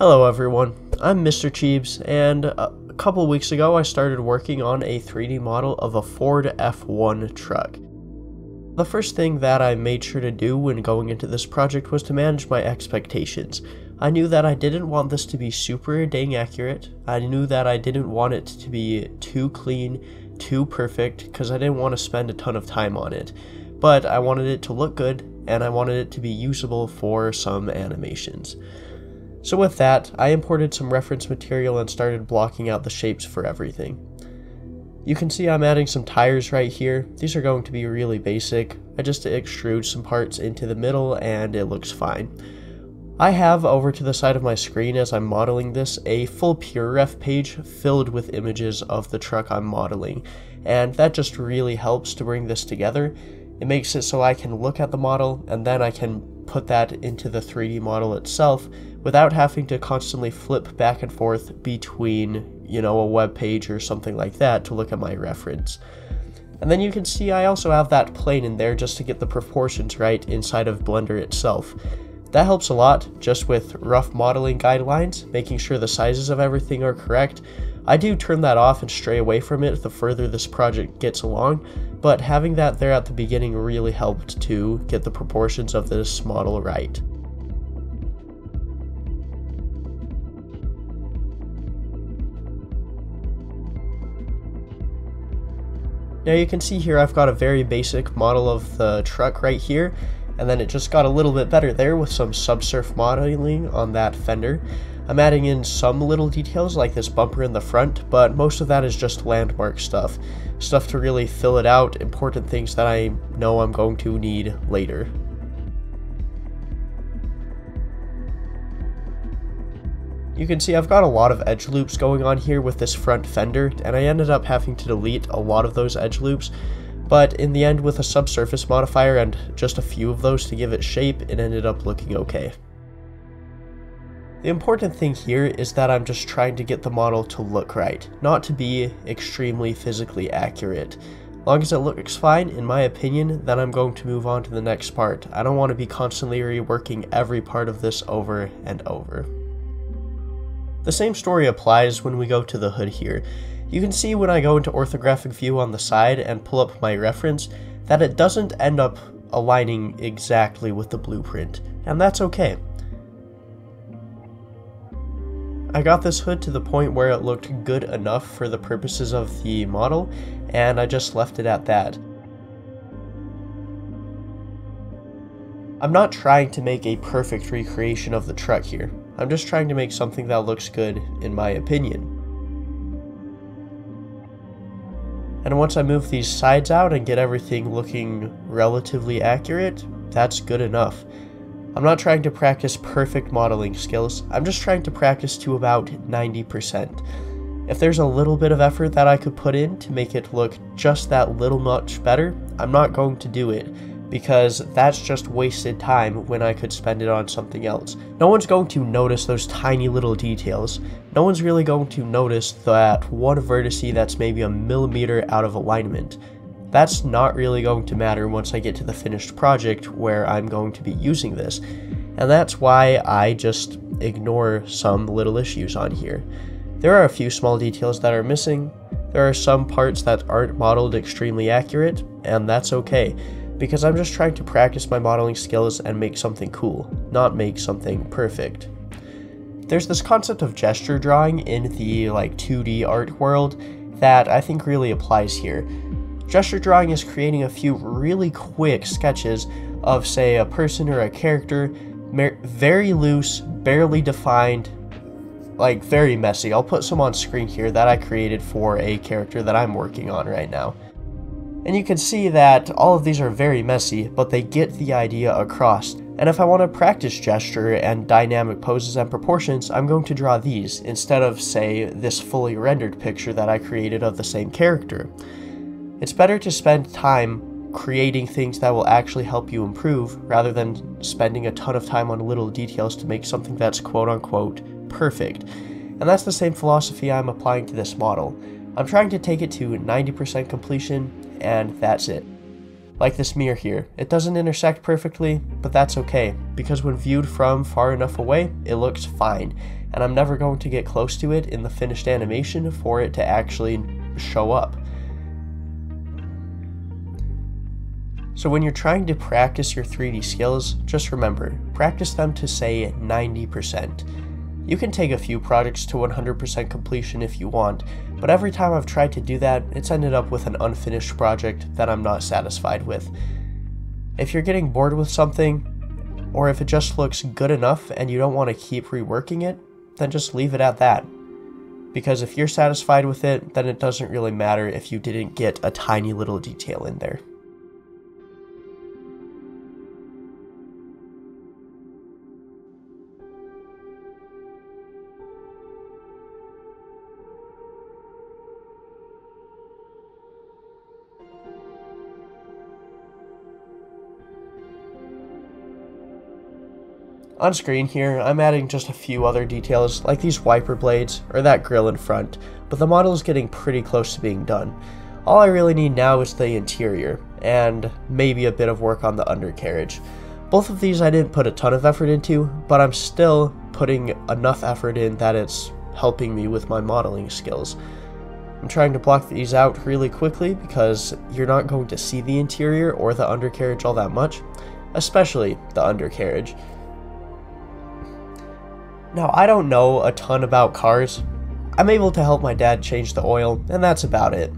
Hello everyone, I'm Mr. Cheebs, and a couple weeks ago I started working on a 3D model of a Ford F1 truck. The first thing that I made sure to do when going into this project was to manage my expectations. I knew that I didn't want this to be super dang accurate. I knew that I didn't want it to be too clean, too perfect, because I didn't want to spend a ton of time on it. But I wanted it to look good, and I wanted it to be usable for some animations. So with that, I imported some reference material and started blocking out the shapes for everything. You can see I'm adding some tires right here. These are going to be really basic. I just extrude some parts into the middle and it looks fine. I have over to the side of my screen as I'm modeling this a full PureRef page filled with images of the truck I'm modeling, and that just really helps to bring this together. It makes it so I can look at the model and then I can put that into the 3D model itself without having to constantly flip back and forth between, a web page or something like that to look at my reference. And then you can see I also have that plane in there just to get the proportions right inside of Blender itself. That helps a lot just with rough modeling guidelines, making sure the sizes of everything are correct. I do turn that off and stray away from it the further this project gets along, but having that there at the beginning really helped to get the proportions of this model right. Now you can see here I've got a very basic model of the truck right here, and then it just got a little bit better there with some subsurf modeling on that fender. I'm adding in some little details like this bumper in the front, but most of that is just landmark stuff to really fill it out, important things that I know I'm going to need later. You can see I've got a lot of edge loops going on here with this front fender, and I ended up having to delete a lot of those edge loops, but in the end with a subsurface modifier and just a few of those to give it shape, it ended up looking okay. The important thing here is that I'm just trying to get the model to look right, not to be extremely physically accurate. As long as it looks fine, in my opinion, then I'm going to move on to the next part. I don't want to be constantly reworking every part of this over and over. The same story applies when we go to the hood here. You can see when I go into orthographic view on the side and pull up my reference that it doesn't end up aligning exactly with the blueprint, and that's okay. I got this hood to the point where it looked good enough for the purposes of the model, and I just left it at that. I'm not trying to make a perfect recreation of the truck here. I'm just trying to make something that looks good, in my opinion. And once I move these sides out and get everything looking relatively accurate, that's good enough. I'm not trying to practice perfect modeling skills, I'm just trying to practice to about 90%. If there's a little bit of effort that I could put in to make it look just that little much better, I'm not going to do it, because that's just wasted time when I could spend it on something else. No one's going to notice those tiny little details. No one's really going to notice that one vertice that's maybe a millimeter out of alignment. That's not really going to matter once I get to the finished project where I'm going to be using this, and that's why I just ignore some little issues on here. There are a few small details that are missing. There are some parts that aren't modeled extremely accurate, and that's okay, because I'm just trying to practice my modeling skills and make something cool, not make something perfect. There's this concept of gesture drawing in the 2D art world that I think really applies here. Gesture drawing is creating a few really quick sketches of, say, a person or a character, very loose, barely defined, very messy. I'll put some on screen here that I created for a character that I'm working on right now. And you can see that all of these are very messy, but they get the idea across. And if I want to practice gesture and dynamic poses and proportions, I'm going to draw these instead of, say, this fully rendered picture that I created of the same character. It's better to spend time creating things that will actually help you improve rather than spending a ton of time on little details to make something that's quote-unquote perfect. And that's the same philosophy I'm applying to this model. I'm trying to take it to 90% completion, and that's it. Like this mirror here, it doesn't intersect perfectly, but that's okay, because when viewed from far enough away, it looks fine. and I'm never going to get close to it in the finished animation for it to actually show up. So when you're trying to practice your 3D skills, just remember, practice them to say 90%. You can take a few projects to 100% completion if you want, but every time I've tried to do that, it's ended up with an unfinished project that I'm not satisfied with. If you're getting bored with something, or if it just looks good enough and you don't want to keep reworking it, then just leave it at that. Because if you're satisfied with it, then it doesn't really matter if you didn't get a tiny little detail in there. On screen here, I'm adding just a few other details, like these wiper blades, or that grille in front, but the model is getting pretty close to being done. All I really need now is the interior, and maybe a bit of work on the undercarriage. Both of these I didn't put a ton of effort into, but I'm still putting enough effort in that it's helping me with my modeling skills. I'm trying to block these out really quickly because you're not going to see the interior or the undercarriage all that much, especially the undercarriage. Now, I don't know a ton about cars. I'm able to help my dad change the oil, and that's about it.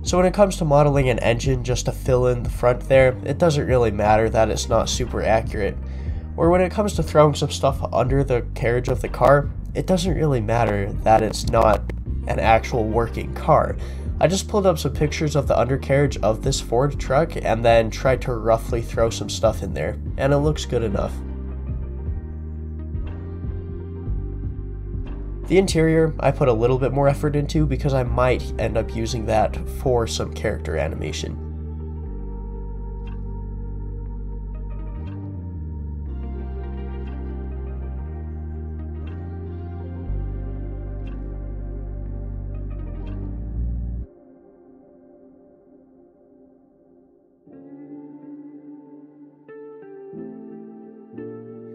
So when it comes to modeling an engine just to fill in the front there, it doesn't really matter that it's not super accurate. Or when it comes to throwing some stuff under the carriage of the car, it doesn't really matter that it's not an actual working car. I just pulled up some pictures of the undercarriage of this Ford truck and then tried to roughly throw some stuff in there, and it looks good enough. The interior, I put a little bit more effort into because I might end up using that for some character animation.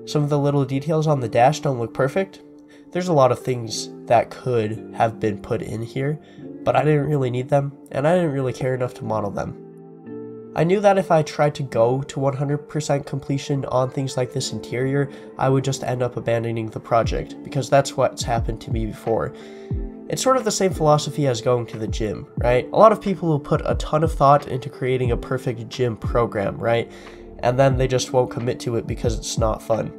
Some of the little details on the dash don't look perfect. There's a lot of things that could have been put in here, but I didn't really need them, and I didn't really care enough to model them. I knew that if I tried to go to 100% completion on things like this interior, I would just end up abandoning the project, because that's what's happened to me before. It's sort of the same philosophy as going to the gym, right? A lot of people will put a ton of thought into creating a perfect gym program, right? And then they just won't commit to it because it's not fun.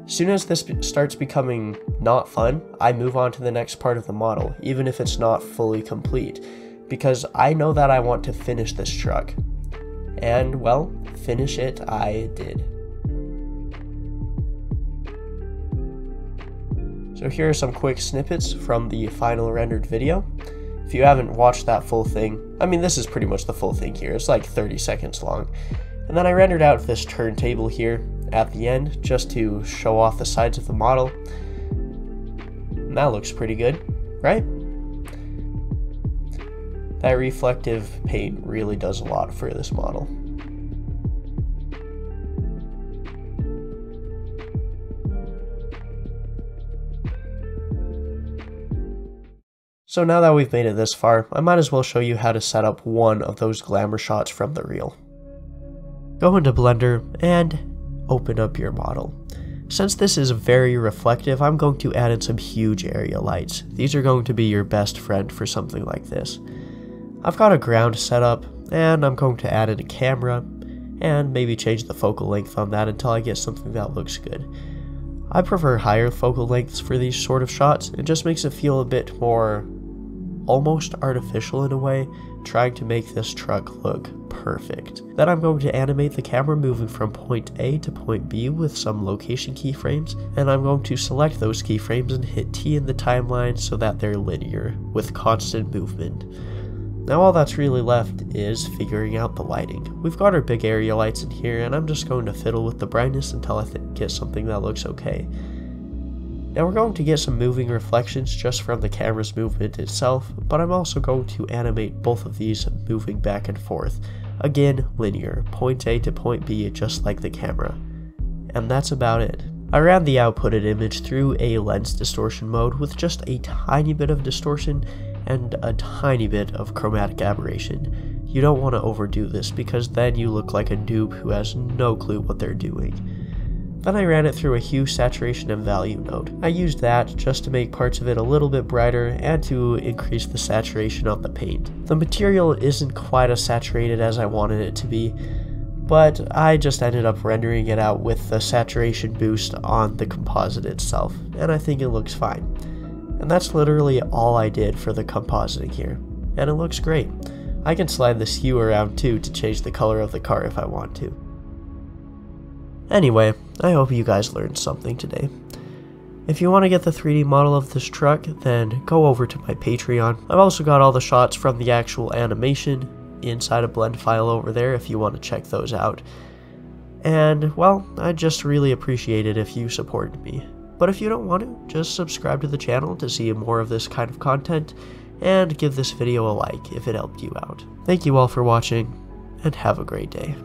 As soon as this starts becoming not fun, I move on to the next part of the model, even if it's not fully complete, because I know that I want to finish this truck. And, well, finish it I did. So here are some quick snippets from the final rendered video. If you haven't watched that full thing, I mean, this is pretty much the full thing here. It's like 30 seconds long. And then I rendered out this turntable here at the end just to show off the sides of the model. And that looks pretty good, right? That reflective paint really does a lot for this model. So now that we've made it this far, I might as well show you how to set up one of those glamour shots from the reel. Go into Blender and open up your model. Since this is very reflective, I'm going to add in some huge area lights. These are going to be your best friend for something like this. I've got a ground set up, and I'm going to add in a camera, and maybe change the focal length on that until I get something that looks good. I prefer higher focal lengths for these sort of shots. It just makes it feel a bit more almost artificial in a way, trying to make this truck look perfect. Then I'm going to animate the camera moving from point A to point B with some location keyframes, and I'm going to select those keyframes and hit T in the timeline so that they're linear, with constant movement. Now all that's really left is figuring out the lighting. We've got our big area lights in here, and I'm just going to fiddle with the brightness until I get something that looks okay. Now we're going to get some moving reflections just from the camera's movement itself, but I'm also going to animate both of these moving back and forth. Again, linear, point A to point B, just like the camera. And that's about it. I ran the outputted image through a lens distortion mode with just a tiny bit of distortion and a tiny bit of chromatic aberration. You don't want to overdo this because then you look like a noob who has no clue what they're doing. Then I ran it through a hue, saturation, and value node. I used that just to make parts of it a little bit brighter and to increase the saturation on the paint. The material isn't quite as saturated as I wanted it to be, but I just ended up rendering it out with the saturation boost on the composite itself, and I think it looks fine. And that's literally all I did for the compositing here, and it looks great. I can slide this hue around too to change the color of the car if I want to. Anyway, I hope you guys learned something today. If you want to get the 3D model of this truck, then go over to my Patreon. I've also got all the shots from the actual animation inside a blend file over there if you want to check those out. And, well, I'd just really appreciate it if you supported me. But if you don't want to, just subscribe to the channel to see more of this kind of content, and give this video a like if it helped you out. Thank you all for watching, and have a great day.